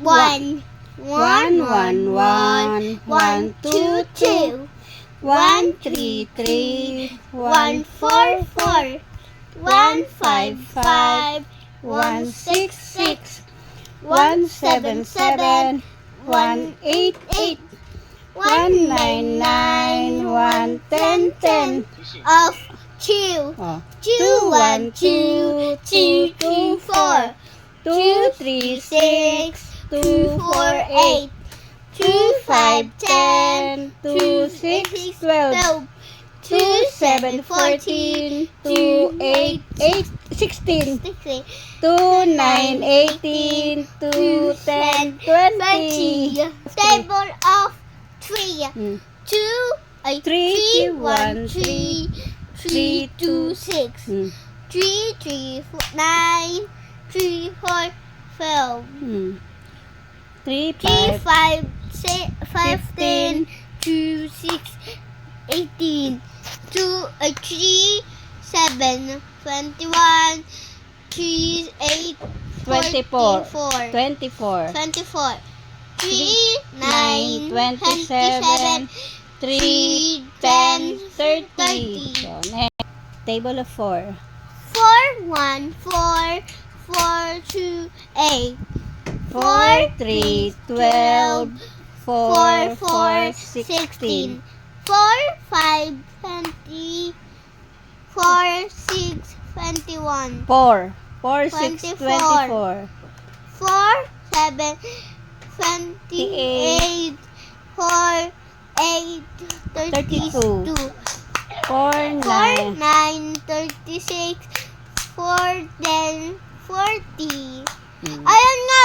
1, 1, 1, 1, 1, 2, 2, 1, 3, 3, 1, 4, 4, 1, 5, 5, 1, 6, 6, 1, 7, 7, 1, 8, 8, 1, 9, 9, 1, 10, 10, of 2, Oh. 2, 1, 2, 2, 3, 4, 2, 3, 6, 2, 4, 8, 2, 5, 10, 2, 6, 12, 2, 7, 14, 2, 8, 8, 16, 2, 9, 18, 2, 10, 20. Table of 3. Mm. 2, 3, 1, 3, 3, 2, 6, Mm. 3, 3, 9, 3, 4, 12. Mm. 3, 3, 5, 5, 6, 15, 2, 6, 18, 2, 3, 7, 21, 3, 8, 24, 44, 24, 24, 3, 9, 27, 3, 10, 30. So, next. Table of 4. 4, 1, 4, 4, 2, 8, 4, 3, 12, 4, 4, 16, 16. 4, 5, 20, 4, 6, 21, 4, 4, 6, 24. 24. 4, 7, 28, 4, 8, 32, 4, 4, 9. 9, 36, 4, 10, 40. Mm. Ayan nga,